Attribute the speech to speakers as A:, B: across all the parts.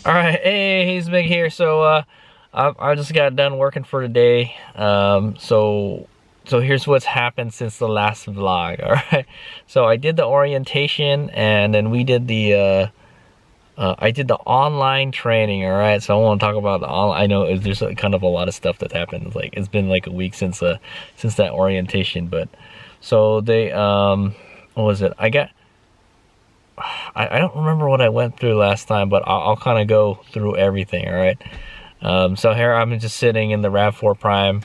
A: All right, hey, he's Big here. So, I just got done working for today. So here's what's happened since the last vlog. All right, so I did the orientation, and then we did I did the online training. All right, so I want to talk about the online. I know there's kind of a lot of stuff that happened. Like it's been like a week since that orientation, but so what was it? I don't remember what I went through last time, but I'll kind of go through everything, all right? So here I'm just sitting in the RAV4 Prime,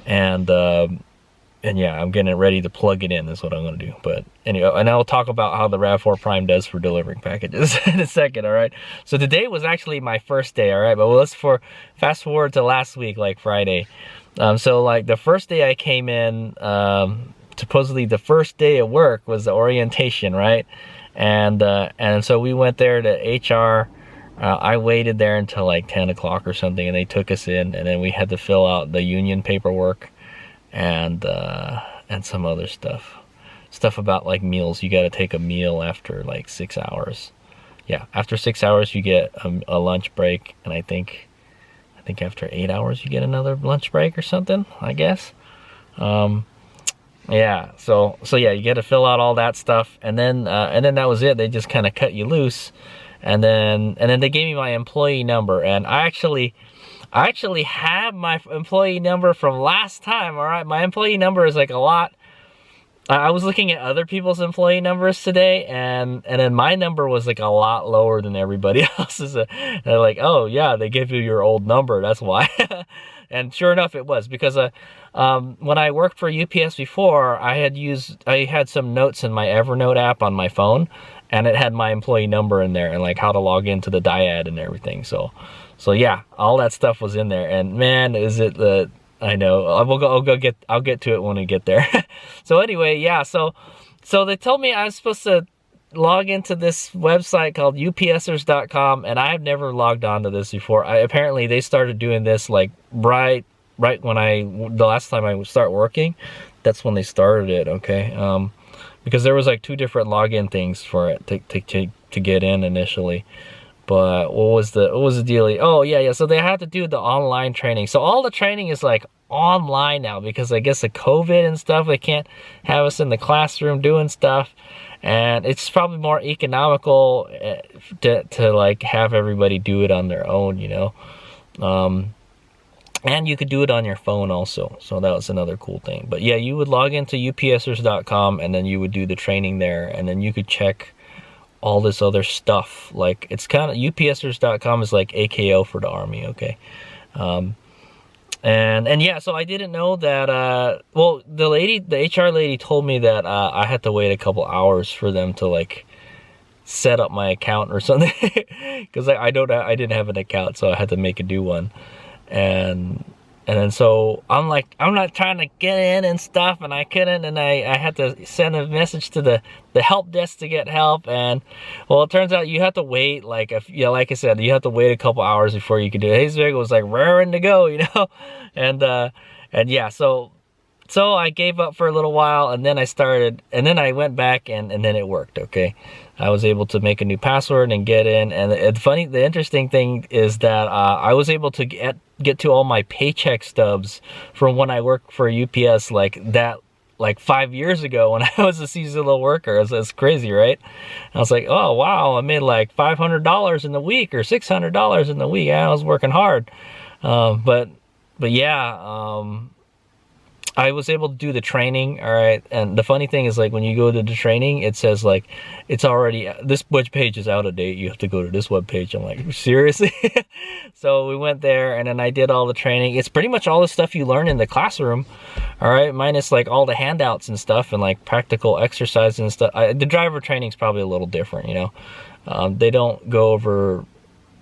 A: and yeah, I'm getting it ready to plug it in. That's what I'm going to do. But anyway, and I'll talk about how the RAV4 Prime does for delivering packages in a second, all right? So today was actually my first day, all right? But fast forward to last week, like Friday. So like the first day I came in, supposedly the first day of work was the orientation, right? And so we went there to HR. I waited there until like 10 o'clock or something, and they took us in, and then we had to fill out the union paperwork and some other stuff about like meals. You got to take a meal after like 6 hours. Yeah, after 6 hours you get a lunch break, and I think after 8 hours you get another lunch break or something, I guess. Yeah, so yeah, you get to fill out all that stuff, and then that was it. They just kind of cut you loose, and then they gave me my employee number, and I actually have my employee number from last time. All right, my employee number is like a lot. I was looking at other people's employee numbers today, and then my number was like a lot lower than everybody else's. And they're like, oh yeah, they gave you your old number, that's why. And sure enough, it was because when I worked for UPS before, I had some notes in my Evernote app on my phone, and it had my employee number in there and like how to log into the dyad and everything. So yeah, all that stuff was in there, and man, is it the I know. I'll get to it when we get there. So anyway, yeah. So they told me I was supposed to log into this website called upsers.com, and I have never logged on to this before. Apparently they started doing this like right when the last time I would start working. That's when they started it. Okay. Because there was like two different login things for it to get in initially. But what was the dealie? Oh yeah. So they had to do the online training. So all the training is like online now because I guess of COVID and stuff. They can't have us in the classroom doing stuff, and it's probably more economical to like have everybody do it on their own, you know. And you could do it on your phone also. So that was another cool thing. But yeah, you would log into upsers.com, and then you would do the training there, and then you could check all this other stuff. Like it's kind of upsers.com is like AKO for the Army, okay? And yeah, so I didn't know that well, the HR lady told me that I had to wait a couple hours for them to like set up my account or something because I didn't have an account, so I had to make a new one. And then so I'm like, I'm not trying to get in and stuff, and I couldn't, and I had to send a message to the help desk to get help. And well, it turns out you have to wait like like I said, you have to wait a couple hours before you can do it. HadesOmega's was like raring to go, you know. And yeah, so I gave up for a little while, and then I went back, and then it worked. Okay, I was able to make a new password and get in. And the interesting thing is that I was able to get to all my paycheck stubs from when I worked for UPS like 5 years ago when I was a seasonal worker. It's crazy, right? I was like, oh wow, I made like $500 in the week or $600 in the week. Yeah, I was working hard. But yeah, I was able to do the training, all right? And the funny thing is, like, when you go to the training, it says, like, it's already, this web page is out of date. You have to go to this web page. I'm like, seriously? So we went there, and then I did all the training. It's pretty much all the stuff you learn in the classroom, all right? Minus, like, all the handouts and stuff and, like, practical exercises and stuff. The driver training is probably a little different, you know? They don't go over,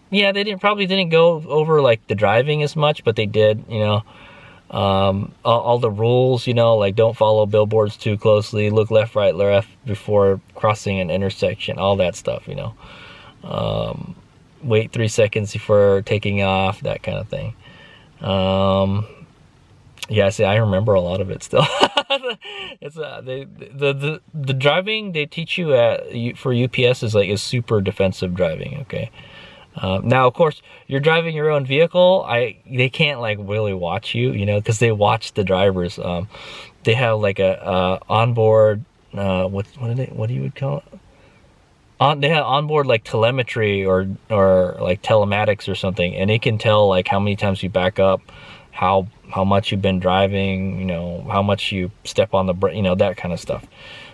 A: yeah, they probably didn't go over, like, the driving as much, but they did, you know? All the rules, you know, like don't follow billboards too closely, look left, right, left before crossing an intersection, all that stuff, you know. Wait 3 seconds before taking off, that kind of thing. Yeah, see, I remember a lot of it still. It's the driving they teach you for UPS is super defensive driving, okay? Now, of course, you're driving your own vehicle. They can't like really watch you, you know, because they watch the drivers. They have like a onboard. What do you would call it? They have onboard like telemetry or like telematics or something, and it can tell like how many times you back up, how much you've been driving, you know, how much you step on the brake, you know, that kind of stuff.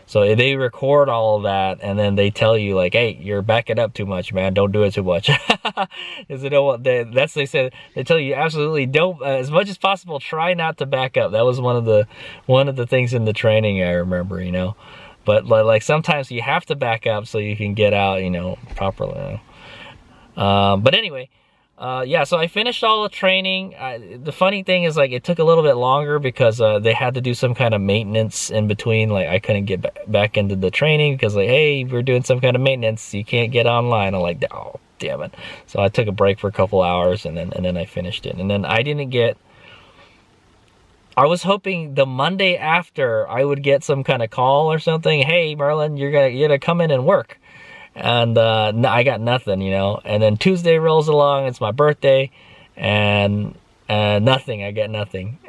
A: So they record all of that, and then they tell you like, hey, you're backing up too much, man. Don't do it too much. Because they don't want they said they tell you absolutely don't, as much as possible, try not to back up. That was one of the things in the training I remember, you know. But like sometimes you have to back up so you can get out, you know, properly. But anyway. Yeah, so I finished all the training. The funny thing is, like, it took a little bit longer because they had to do some kind of maintenance in between. Like, I couldn't get back into the training because, like, hey, we're doing some kind of maintenance. You can't get online. I'm like, oh, damn it. So I took a break for a couple hours, and then I finished it. And then I was hoping the Monday after I would get some kind of call or something. Hey, Merlin, you're gonna come in and work. And I got nothing, you know. And then Tuesday rolls along, it's my birthday, and nothing. I get nothing.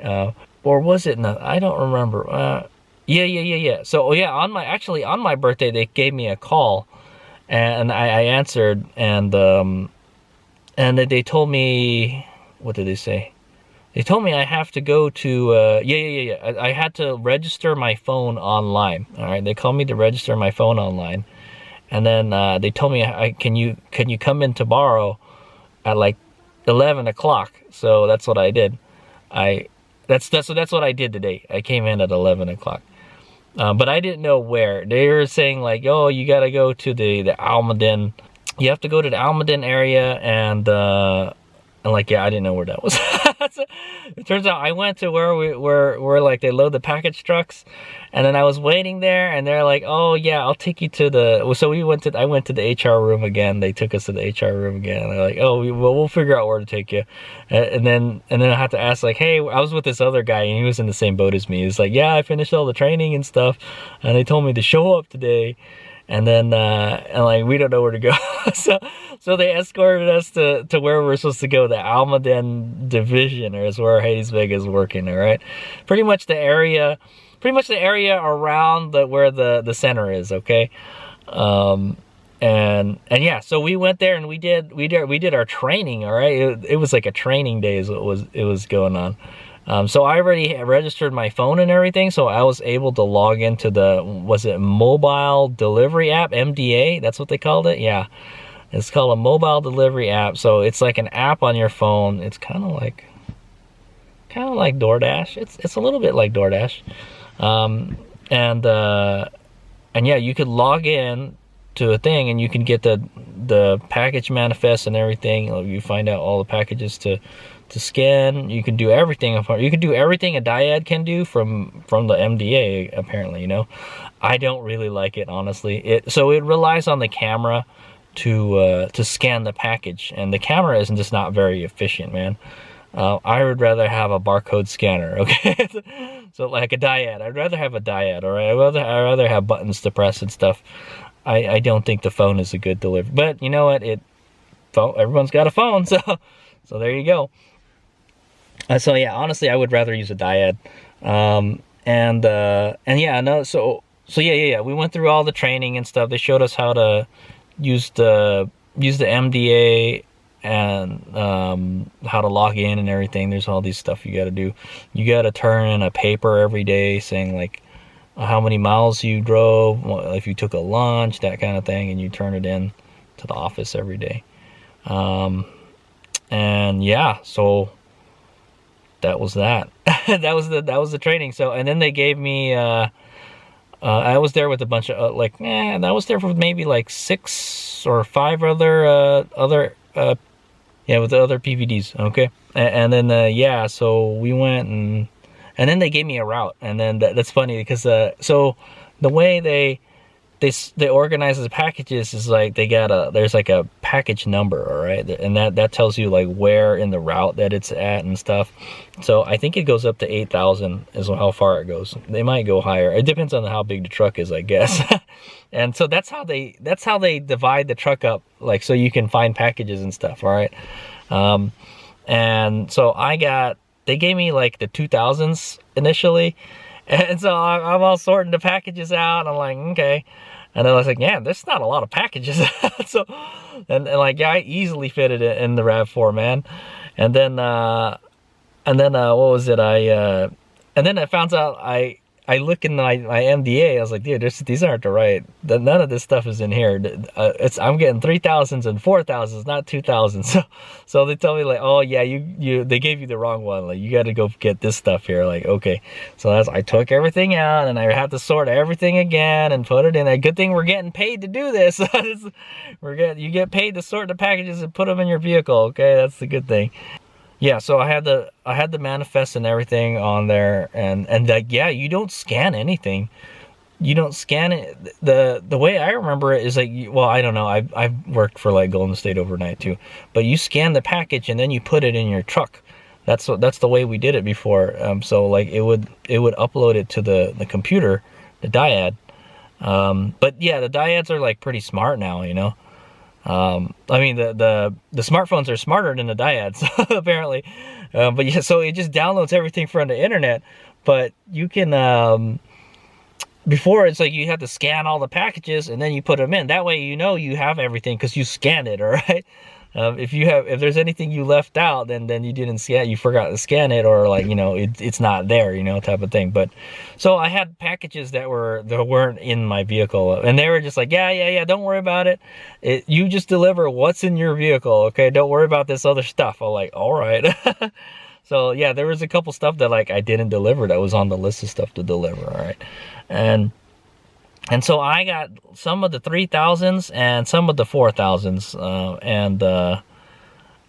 A: Or was it nothing? I don't remember. Yeah. So yeah, on my birthday they gave me a call, and I answered, and they told me, what did they say? They told me I have to go to I had to register my phone online. All right, they called me to register my phone online. And then they told me, can you come in tomorrow at like 11 o'clock? So that's what I did. That's what I did today. I came in at 11 o'clock. But I didn't know where. They were saying like, oh, you got to go to the Almaden. You have to go to the Almaden area, and like, yeah, I didn't know where that was. So, it turns out I went to where like they load the package trucks, and then I was waiting there, and they're like, oh yeah, I'll take you to the. So I went to the HR room again. They took us to the HR room again, and they're like, oh, we'll figure out where to take you. And then I had to ask like, hey, I was with this other guy, and he was in the same boat as me. He's like, yeah, I finished all the training and stuff, and they told me to show up today. And then, and like, we don't know where to go. so they escorted us to where we're supposed to go, the Almaden division, or is where HadesOmega's working, all right? Pretty much the area around where the center is, okay? And yeah, so we went there and we did our training, all right? It was like a training day is what it was going on. So I already registered my phone and everything, so I was able to log into was it mobile delivery app, MDA? That's what they called it? Yeah. It's called a mobile delivery app. So it's like an app on your phone. It's kind of like DoorDash. It's a little bit like DoorDash. And yeah, you could log in to a thing, and you can get the package manifest and everything. You find out all the packages to scan. You can do everything. You can do everything a dyad can do from the MDA, apparently, you know. I don't really like it, honestly. So it relies on the camera to scan the package, and the camera is just not very efficient, man. I would rather have a barcode scanner, okay? So like a dyad. I'd rather have a dyad, all right? I'd rather have buttons to press and stuff. I don't think the phone is a good delivery. But you know what? Everyone's got a phone, so there you go. So yeah, honestly, I would rather use a dyad. And yeah, no. So yeah. We went through all the training and stuff. They showed us how to use the MDA and how to log in and everything. There's all these stuff you got to do. You got to turn in a paper every day saying like how many miles you drove, if you took a lunch, that kind of thing, and you turn it in to the office every day. And yeah, so that was that. that was the training. So, and then they gave me I was there with a bunch of I was there for maybe like 6 or 5 other with the other PVDs, okay? And then yeah, so we went, and then they gave me a route. And then that's funny because so the way they organize the packages is like there's like a package number, all right, and that tells you like where in the route that it's at and stuff. So I think it goes up to 8,000 is how far it goes. They might go higher. It depends on how big the truck is, I guess. And so that's how they divide the truck up, like, so you can find packages and stuff, all right. And so they gave me like the 2000s initially. And so I'm all sorting the packages out. I'm like, okay. And then I was like, yeah, there's not a lot of packages. So, and like, yeah, I easily fitted it in the RAV4, man. And then what was it? And then I found out I look in my MDA. I was like, dude, these aren't the right. None of this stuff is in here. I'm getting 3000s and 4000s, not 2000s. So they tell me like, oh yeah, they gave you the wrong one. Like, you got to go get this stuff here. Like, okay. So I took everything out and I had to sort everything again and put it in. A good thing we're getting paid to do this. You get paid to sort the packages and put them in your vehicle. Okay, that's the good thing. Yeah, so I had the manifest and everything on there, and like, yeah, you don't scan anything. You don't scan it. The way I remember it is like, well, I don't know. I've worked for like Golden State overnight too, but you scan the package and then you put it in your truck. That's the way we did it before. So like it would upload it to the computer, the dyad. But yeah, the dyads are like pretty smart now, you know. I mean, the smartphones are smarter than the dyads, apparently. But yeah, so it just downloads everything from the internet. But you can, before it's like you have to scan all the packages and then you put them in. That way, you know, you have everything because you scanned it, all right? If there's anything you left out, then you didn't scan, you forgot to scan it, or like, you know, it's not there, you know, type of thing. But so I had packages that weren't in my vehicle, and they were just like, yeah, don't worry about it. You just deliver what's in your vehicle, okay? Don't worry about this other stuff. I'm like, all right. So yeah, there was a couple stuff that like I didn't deliver that was on the list of stuff to deliver, all right? And so I got some of the 3000s and some of the 4000s,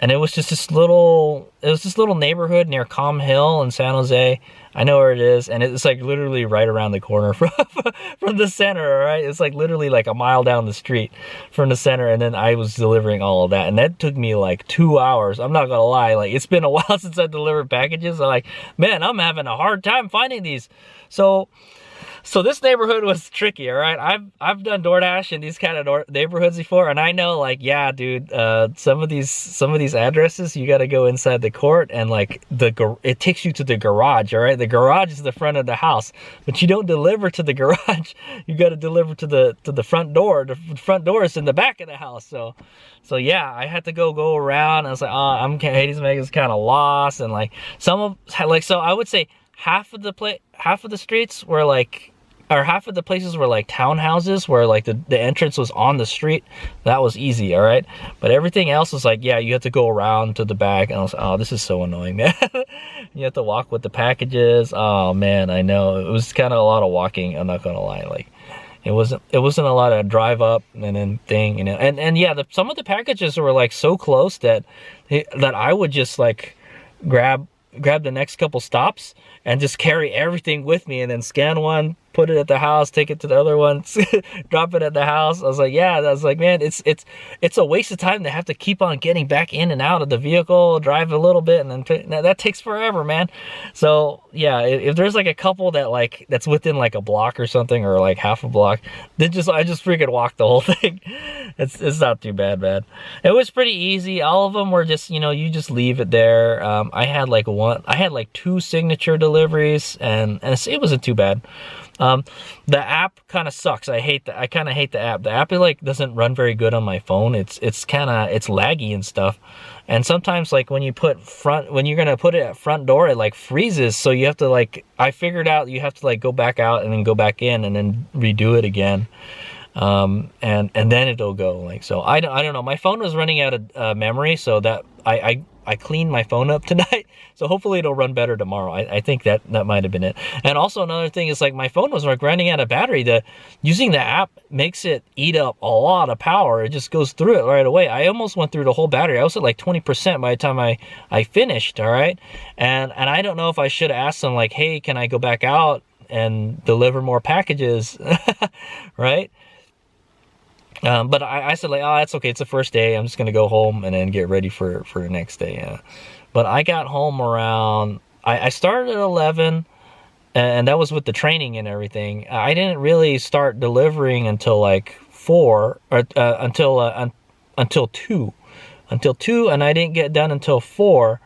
A: and it was just this little neighborhood near Calm Hill in San Jose. I know where it is, and it's like literally right around the corner from the center, right? It's like literally like a mile down the street from the center, and then I was delivering all of that, and that took me like 2 hours. I'm not gonna lie, like it's been a while since I delivered packages. I'm like, man, I'm having a hard time finding these. So this neighborhood was tricky, all right? I've done DoorDash in these kind of neighborhoods before, and I know, like, yeah, dude, some of these addresses, you got to go inside the court, and like it takes you to the garage, all right? The garage is the front of the house, but you don't deliver to the garage. You got to deliver to the front door. The front door is in the back of the house. So yeah, I had to go around. I was like, oh, HadesOmega's kind of lost, and like so I would say half of the streets were like, or half of the places were like townhouses where like the entrance was on the street. That was easy, all right? But everything else was like, yeah, you have to go around to the back. And I was like, oh, this is so annoying, man. You have to walk with the packages. Oh man, I know. It was kind of a lot of walking, I'm not gonna lie. Like it wasn't a lot of drive up and then thing, you know. And yeah, some of the packages were like so close that I would just like grab the next couple stops and just carry everything with me, and then scan one, put it at the house, take it to the other one, drop it at the house. I was like, yeah, I was like, man, it's a waste of time to have to keep on getting back in and out of the vehicle, drive a little bit, and then that takes forever, man. So yeah, if there's like a couple that's within like a block or something, or like half a block, then I just freaking walk the whole thing. It's not too bad, man. It was pretty easy. All of them were just, you know, you just leave it there. I had like 2 signature deliveries, and it wasn't too bad. The app kind of sucks. I kind of hate the app. The app like doesn't run very good on my phone. It's laggy and stuff. And sometimes like when you're gonna put it at front door, it like freezes. So you have to like, I figured out you have to like go back out and then go back in and then redo it again. And then it'll go like, so I don't know. My phone was running out of memory, so that I cleaned my phone up tonight, so hopefully it'll run better tomorrow. I think that might have been it. And also another thing is like my phone was like running out of battery. Using the app makes it eat up a lot of power. It just goes through it right away. I almost went through the whole battery. I was at like 20% by the time I finished, all right? And I don't know if I should have asked them like, hey, can I go back out and deliver more packages, right? But I said like, oh, that's okay. It's the first day. I'm just gonna go home and then get ready for the next day. Yeah. But I got home around. I started at 11, and that was with the training and everything. I didn't really start delivering until like 4 or until 2, and I didn't get done until 4.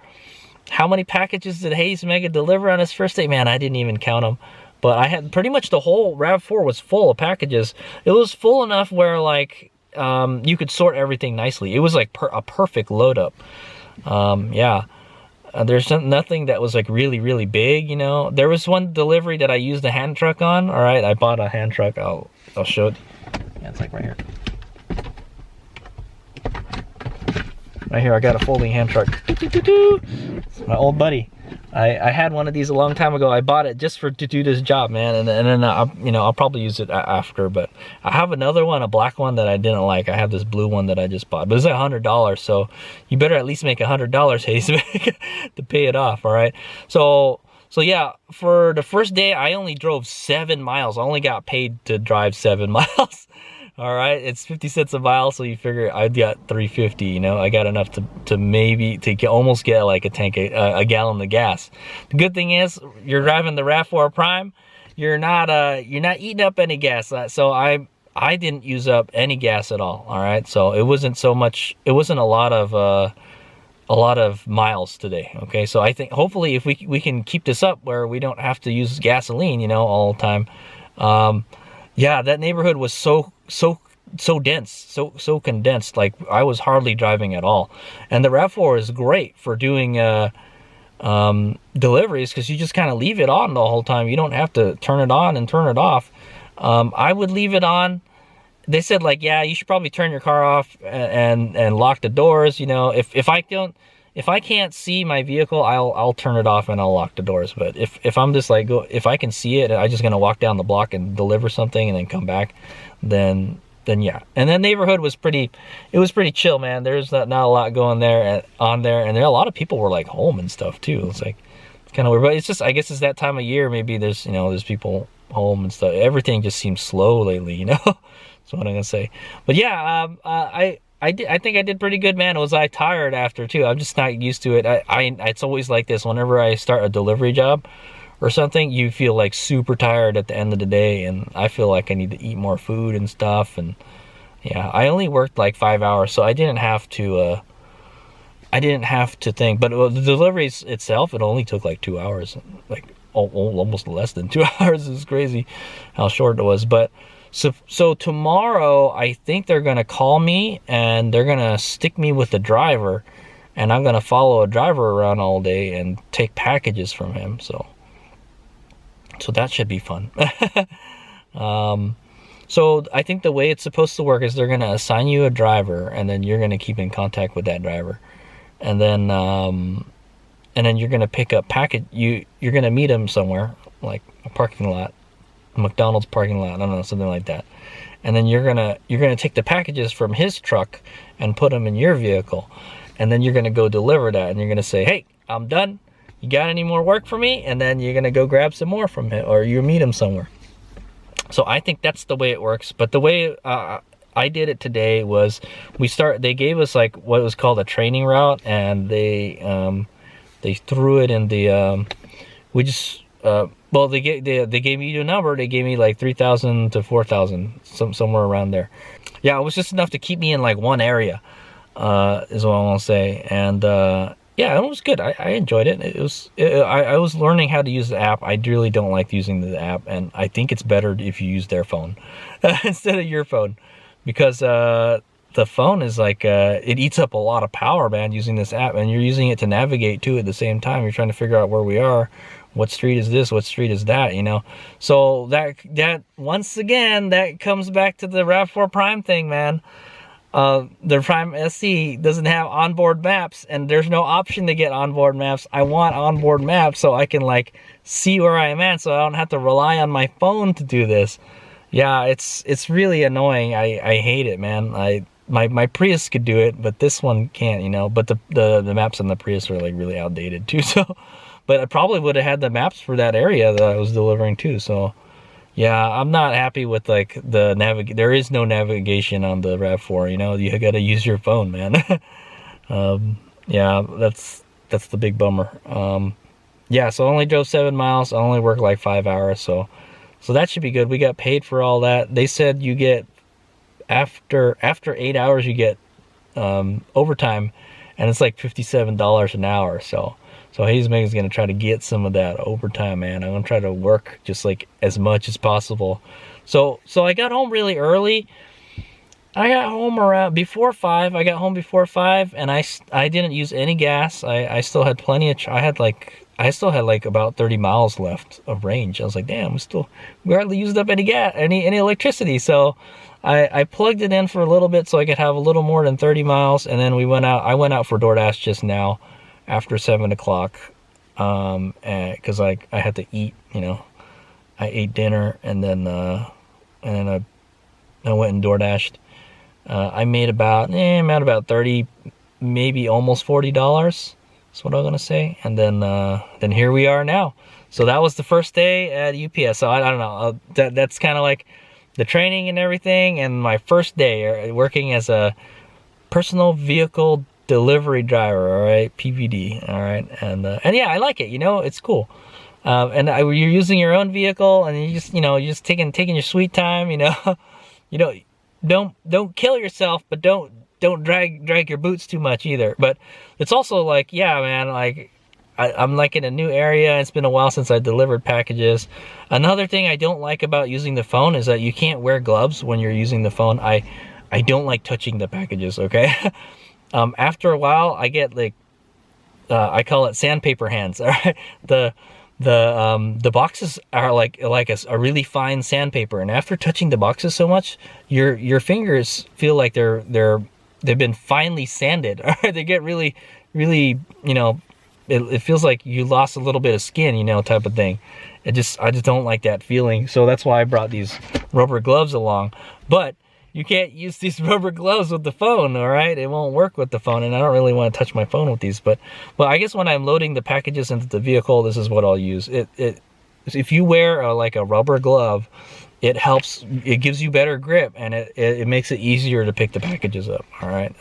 A: How many packages did Hades Omega deliver on his first day? Man, I didn't even count them. But I had pretty much the whole RAV4 was full of packages. It was full enough where like you could sort everything nicely. It was like a perfect load up. Yeah. There's nothing that was like really, really big, you know. There was one delivery that I used a hand truck on. All right, I bought a hand truck. I'll show it. Yeah, it's like right here. Right here, I got a folding hand truck. It's my old buddy. I had one of these a long time ago. I bought it just to do this job, man. And then you know, I'll probably use it after. But I have another one, a black one that I didn't like. I have this blue one that I just bought. But it's like $100, so you better at least make $100, Hades, to pay it off. All right. So yeah, for the first day, I only drove 7 miles. I only got paid to drive 7 miles. All right, it's 50 cents a mile, so you figure I got 350. You know, I got enough to maybe almost get like a gallon of gas. The good thing is, you're driving the RAV4 Prime. You're not eating up any gas. So I didn't use up any gas at all. All right, so it wasn't so much. It wasn't a lot of miles today. Okay, so I think hopefully if we can keep this up where we don't have to use gasoline, you know, all the time. Yeah, that neighborhood was so dense, so condensed. Like I was hardly driving at all. And the RAV4 is great for doing deliveries because you just kind of leave it on the whole time. You don't have to turn it on and turn it off. I would leave it on. They said like, yeah, you should probably turn your car off and lock the doors. You know, if I can't see my vehicle, I'll turn it off and I'll lock the doors. But if I'm just like, if I can see it and I'm just gonna walk down the block and deliver something and then come back, then yeah. And the neighborhood was pretty chill, man. There's not a lot going on there, and there a lot of people were like home and stuff too. It's like kind of weird, but it's just, I guess it's that time of year. Maybe there's people home and stuff. Everything just seems slow lately, you know. That's what I'm gonna say. But yeah, I think I did pretty good, man. Was I tired after too? I'm just not used to it. It's always like this. Whenever I start a delivery job or something, you feel like super tired at the end of the day, and I feel like I need to eat more food and stuff. And yeah, I only worked like 5 hours, so I didn't have to. I didn't have to think. But the deliveries itself, it only took like 2 hours, like almost less than 2 hours. It's crazy how short it was, but. So tomorrow, I think they're going to call me and they're going to stick me with the driver, and I'm going to follow a driver around all day and take packages from him. So that should be fun. So I think the way it's supposed to work is they're going to assign you a driver, and then you're going to keep in contact with that driver. And then you're going to pick up package. You're going to meet him somewhere, like a parking lot. McDonald's parking lot, I don't know, something like that. And then you're gonna take the packages from his truck and put them in your vehicle, and then you're gonna go deliver that, and you're gonna say, hey, I'm done, you got any more work for me? And then you're gonna go grab some more from him, or you meet him somewhere. So I think that's the way it works. But the way I did it today was they gave us like what was called a training route, and they threw it in the well, they gave me a number. They gave me like 3,000 to 4,000, somewhere around there. Yeah, it was just enough to keep me in like one area, is what I want to say. And yeah, it was good. I enjoyed it. I was learning how to use the app. I really don't like using the app, and I think it's better if you use their phone instead of your phone, because the phone is like it eats up a lot of power, man, using this app, and you're using it to navigate too at the same time. You're trying to figure out where we are. What street is this? What street is that? You know, so that once again, that comes back to the RAV4 Prime thing, man. The Prime SC doesn't have onboard maps, and there's no option to get onboard maps. I want onboard maps so I can like see where I am at, so I don't have to rely on my phone to do this. Yeah, it's really annoying. I hate it, man. My Prius could do it, but this one can't, you know. But the maps on the Prius are like really outdated too, so. But I probably would have had the maps for that area that I was delivering to. So Yeah, I'm not happy with like the there is no navigation on the RAV4, you know, you gotta use your phone, man. Yeah, that's the big bummer. Yeah, so I only drove 7 miles. I only worked like 5 hours, so that should be good. We got paid for all that. They said you get after 8 hours you get overtime, and it's like $57 an hour. So HadesOmega's gonna try to get some of that overtime, man. I'm gonna try to work just like as much as possible. So I got home really early. I got home around before 5. I got home before 5, and I didn't use any gas. I still had plenty of. I still had like about 30 miles left of range. I was like, damn, we hardly used up any gas, any electricity. So I plugged it in for a little bit so I could have a little more than 30 miles, and then we went out. I went out for DoorDash just now after 7 o'clock, because I had to eat. You know, I ate dinner, and then I went and DoorDashed. I made about 30, maybe almost $40. That's what I'm gonna say. And then here we are now. So that was the first day at UPS. So I don't know. That's kind of like the training and everything, and my first day working as a personal vehicle delivery driver. All right, PVD. All right, and yeah, I like it. You know, it's cool. You're using your own vehicle, and you're just taking your sweet time. You know, don't kill yourself, but don't drag your boots too much either. But it's also like, yeah, man, like I'm like in a new area. It's been a while since I delivered packages. Another thing I don't like about using the phone is that you can't wear gloves when you're using the phone. I don't like touching the packages, okay? After a while, I get like, I call it sandpaper hands, all right? The boxes are like a really fine sandpaper, and after touching the boxes so much, your fingers feel like they've been finely sanded. They get really, you know, it feels like you lost a little bit of skin, you know, type of thing. I just don't like that feeling. So that's why I brought these rubber gloves along. But you can't use these rubber gloves with the phone, all right? It won't work with the phone, and I don't really want to touch my phone with these. But I guess when I'm loading the packages into the vehicle, this is what I'll use. If you wear like a rubber glove, it helps. It gives you better grip, and it makes it easier to pick the packages up. All right,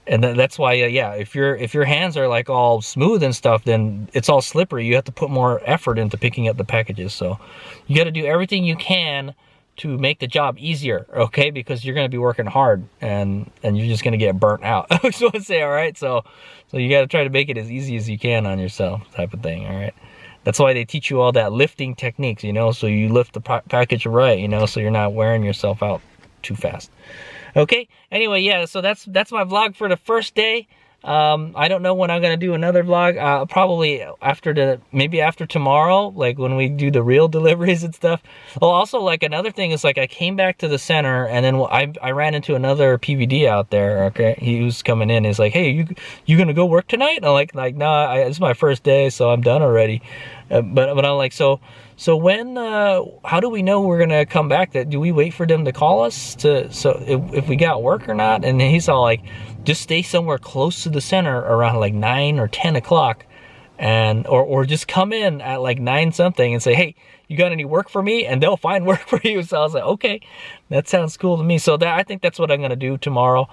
A: and that's why, yeah. If your hands are like all smooth and stuff, then it's all slippery. You have to put more effort into picking up the packages. So you got to do everything you can to make the job easier, okay? Because you're going to be working hard, and you're just going to get burnt out. I just want to say, all right. So you got to try to make it as easy as you can on yourself, type of thing. All right. That's why they teach you all that lifting techniques, you know, so you lift the package right, you know, so you're not wearing yourself out too fast. Okay, anyway, yeah, so that's my vlog for the first day. I don't know when I'm gonna do another vlog. Probably maybe after tomorrow, like when we do the real deliveries and stuff. Well, also, like, another thing is, like, I came back to the center, and then I ran into another PVD out there. Okay, he was coming in. He's like, "Hey, you gonna go work tonight?" And I'm like, "Nah, it's my first day, so I'm done already." But I'm like, so when how do we know we're gonna come back? Do we wait for them to call us if we got work or not? And he's all like, just stay somewhere close to the center around like 9 or 10 o'clock, and or just come in at like 9 something and say, "Hey, you got any work for me?" And they'll find work for you. So I was like, okay, that sounds cool to me. So I think that's what I'm gonna do tomorrow.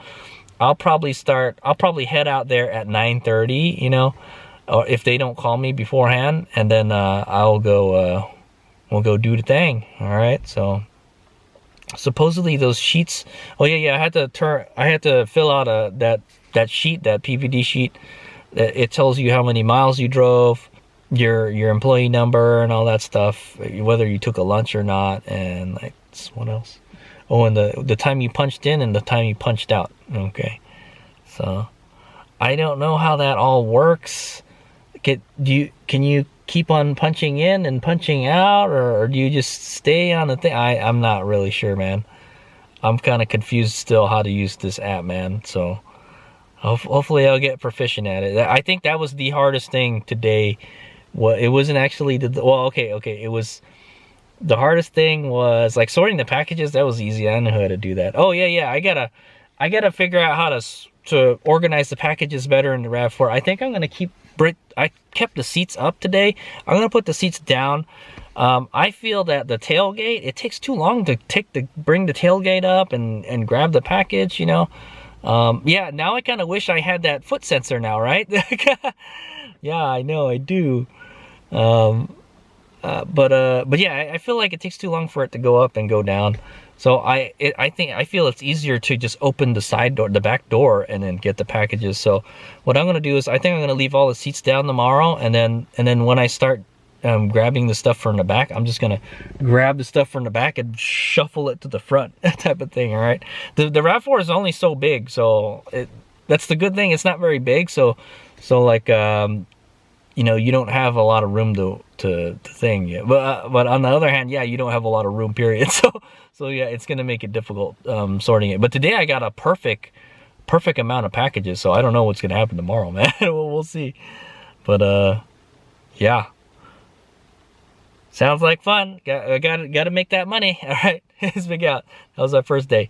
A: I'll probably head out there at 9:30, you know, or if they don't call me beforehand, and then we'll go do the thing. All right, so supposedly those sheets, oh yeah, I had to fill out that sheet, that PVD sheet. It tells you how many miles you drove, your employee number and all that stuff, whether you took a lunch or not, and like, what else? Oh, and the time you punched in and the time you punched out. Okay, so I don't know how that all works. Can you keep on punching in and punching out, or do you just stay on the thing? I'm not really sure, man. I'm kind of confused still how to use this app, man. So hopefully I'll get proficient at it. I think that was the hardest thing today. It wasn't actually it was the hardest thing was like sorting the packages. That was easy. I know how to do that. Oh yeah, I gotta figure out how to organize the packages better in the RAV4. I think I'm gonna I kept the seats up today. I'm gonna put the seats down. I feel that the tailgate, it takes too long to bring the tailgate up and grab the package, you know. Yeah, now I kind of wish I had that foot sensor now, right? Yeah, I know, I do. But yeah, I feel like it takes too long for it to go up and go down. So I feel it's easier to just open the side door, the back door, and then get the packages. So what I'm gonna do is I think I'm gonna leave all the seats down tomorrow, and then when I start grabbing the stuff from the back, I'm just gonna grab the stuff from the back and shuffle it to the front, type of thing. All right. The RAV4 is only so big, so that's the good thing. It's not very big, so like you know, you don't have a lot of room to thing. Yeah. But on the other hand, yeah, you don't have a lot of room, period. So yeah, it's gonna make it difficult sorting it. But today I got a perfect amount of packages, so I don't know what's gonna happen tomorrow, man. We'll see. But yeah, sounds like fun. Got to make that money. All right, it's Big Out. That was our first day.